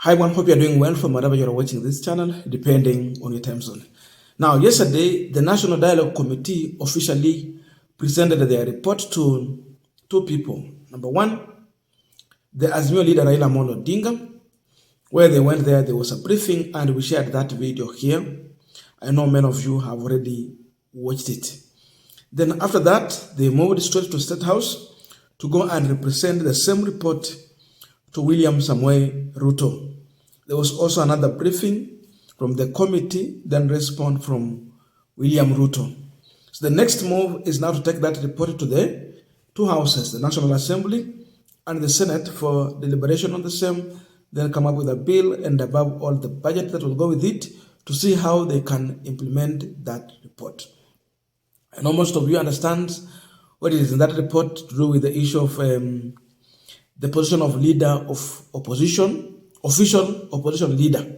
Hi everyone, hope you're doing well from wherever you're watching this channel, depending on your time zone. Now, yesterday, the National Dialogue Committee officially presented their report to two people. Number one, the Azimio leader Raila Amolo Odinga, where they went there was a briefing and we shared that video here. I know many of you have already watched it. Then after that, they moved straight to Statehouse to go and represent the same report to William Samoei Ruto. There was also another briefing from the committee, then respond from William Ruto. So the next move is now to take that report to the two houses, the National Assembly and the Senate, for deliberation on the same, then come up with a bill and above all the budget that will go with it to see how they can implement that report. I know most of you understand what it is in that report to do with the issue of the position of leader of opposition, official opposition leader.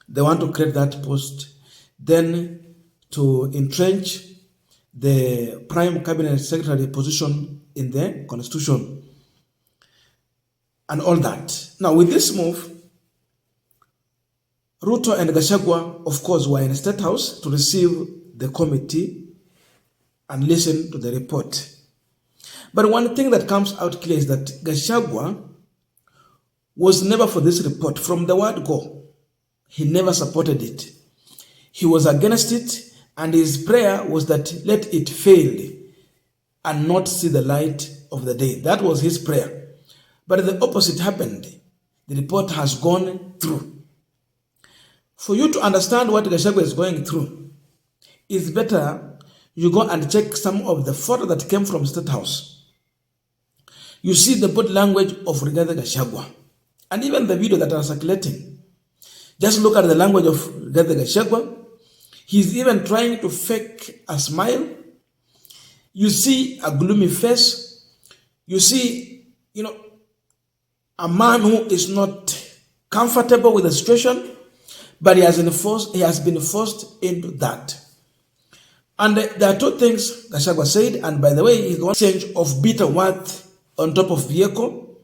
They want to create that post, then to entrench the prime cabinet secretary position in the constitution and all that. Now with this move, Ruto and Gachagwa, of course, were in the State House to receive the committee and listen to the report. But one thing that comes out clear is that Gachagwa was never for this report. From the word go, he never supported it. He was against it, and his prayer was that let it fail and not see the light of the day. That was his prayer. But the opposite happened. The report has gone through. For you to understand what Gachagwa is going through, it's better you go and check some of the photo that came from State House. You see the body language of Rigathi Gachagwa, and even the video that are circulating. Just look at the language of Rigathi Gachagwa. He's even trying to fake a smile. You see a gloomy face. You see, a man who is not comfortable with the situation, but he has been forced into that. And there are two things Gachagwa said, and by the way, he's going to change of bitter words on top of vehicle,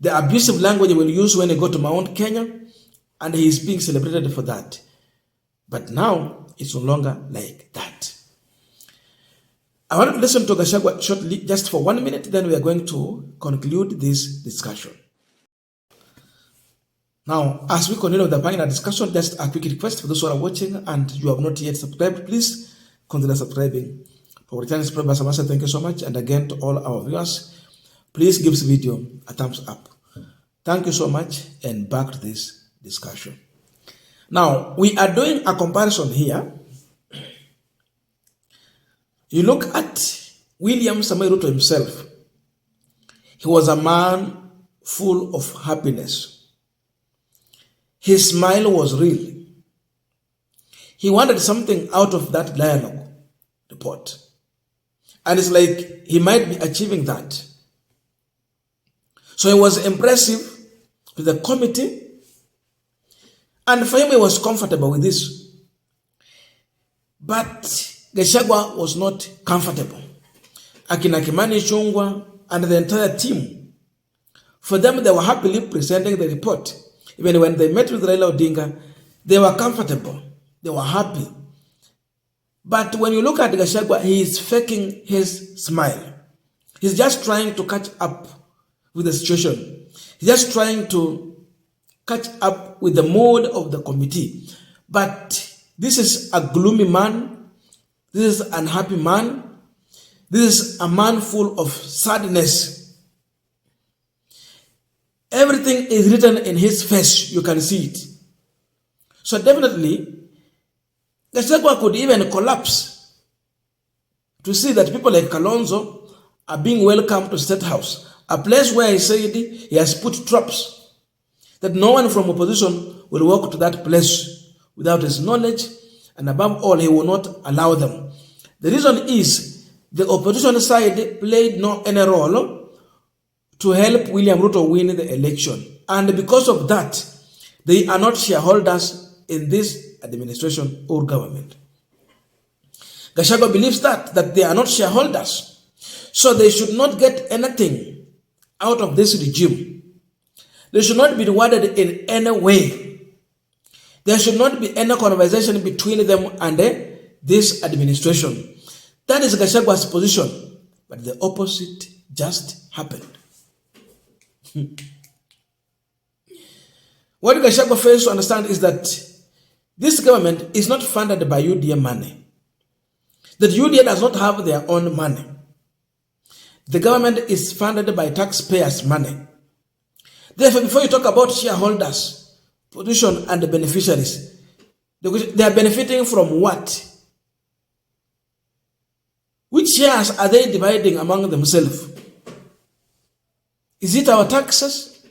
the abusive language he will use when he go to Mount Kenya, and he is being celebrated for that. But now, it's no longer like that. I want to listen to Gachagwa shortly, just for 1 minute, then we are going to conclude this discussion. Now, as we continue the final discussion, just a quick request for those who are watching and you have not yet subscribed, please consider subscribing. For returning subscribers, I must say thank you so much. And again, to all our viewers, please give this video a thumbs up. Thank you so much, and back to this discussion. Now, we are doing a comparison here. You look at William Samoei Ruto himself. He was a man full of happiness. His smile was real. He wanted something out of that dialogue report. And it's like he might be achieving that. So it was impressive to the committee, and for him he was comfortable with this. But Gachagwa was not comfortable. Akina Kimani Ichung'wah and the entire team, for them, they were happily presenting the report. Even when they met with Raila Odinga, they were comfortable. They were happy. But when you look at Gachagwa, he is faking his smile. He's just trying to catch up with the situation. He's just trying to catch up with the mood of the committee. But this is a gloomy man. This is an unhappy man. This is a man full of sadness. Everything is written in his face. You can see it. So definitely, Gachagwa could even collapse to see that people like Kalonzo are being welcomed to State House, a place where he said he has put traps, that no one from opposition will walk to that place without his knowledge, and above all, he will not allow them. The reason is the opposition side played no any role to help William Ruto win the election. And because of that, they are not shareholders in this administration or government. Gachagwa believes that they are not shareholders. So they should not get anything out of this regime. They should not be rewarded in any way. There should not be any conversation between them and this administration. That is Gachagwa's position. But the opposite just happened. What Gachagwa fails to understand is that this government is not funded by UDA money. That UDA does not have their own money. The government is funded by taxpayers' money. Therefore, before you talk about shareholders, position, and the beneficiaries, they are benefiting from what? Which shares are they dividing among themselves? Is it our taxes?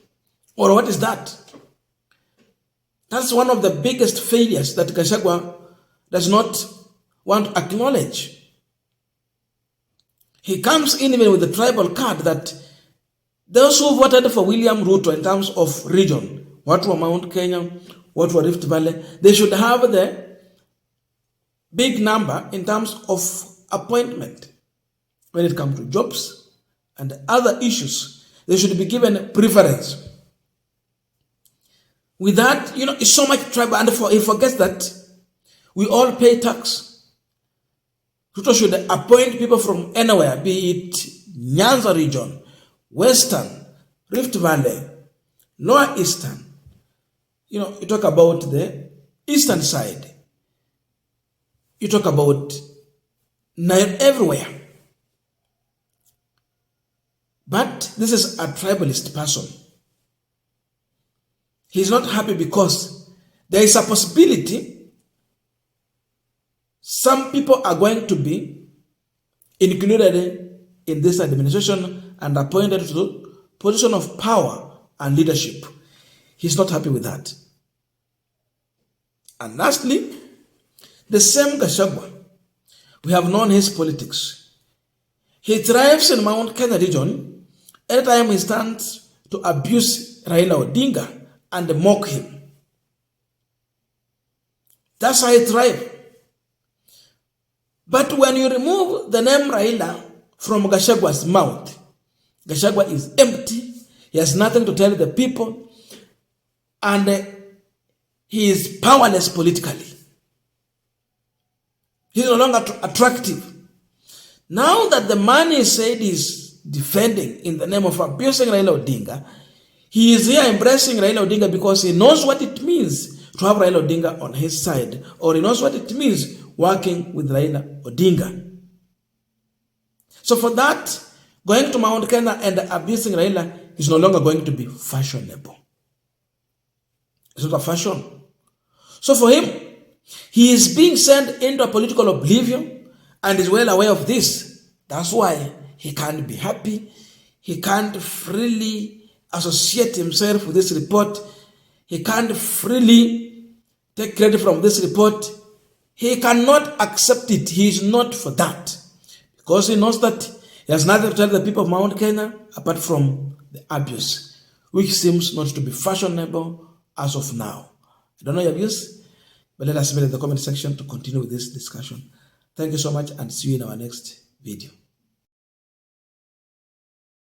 Or what is that? That's one of the biggest failures that Gachagwa does not want to acknowledge. He comes in even with the tribal card that those who voted for William Ruto in terms of region, what were Mount Kenya, what were Rift Valley, they should have the big number in terms of appointment. When it comes to jobs and other issues, they should be given preference. With that, it's so much tribal, and he forgets that we all pay tax. Ruto should appoint people from anywhere, be it Nyanza region, Western, Rift Valley, Lower Eastern. You talk about the Eastern side. You talk about everywhere. But this is a tribalist person. He's not happy because there is a possibility some people are going to be included in this administration and appointed to the position of power and leadership. He's not happy with that. And lastly, the same Gachagwa, we have known his politics. He thrives in Mount Kenya region anytime he stands to abuse Raila Odinga and mock him. That's how he thrives. But when you remove the name Raila from Gachagwa's mouth, Gachagwa is empty. He has nothing to tell the people. And he is powerless politically. He's no longer attractive. Now that the man he said is defending in the name of abusing Raila Odinga, he is here embracing Raila Odinga because he knows what it means to have Raila Odinga on his side, or he knows what it means working with Raila Odinga. So for that, going to Mount Kenya and abusing Raila is no longer going to be fashionable. It's not a fashion. So for him, he is being sent into a political oblivion and is well aware of this. That's why he can't be happy. He can't freely associate himself with this report. He can't freely take credit from this report. He cannot accept it. He is not for that. Because he knows that he has nothing to tell the people of Mount Kenya apart from the abuse, which seems not to be fashionable as of now. I don't know your views, but let us know in the comment section to continue with this discussion. Thank you so much and see you in our next video.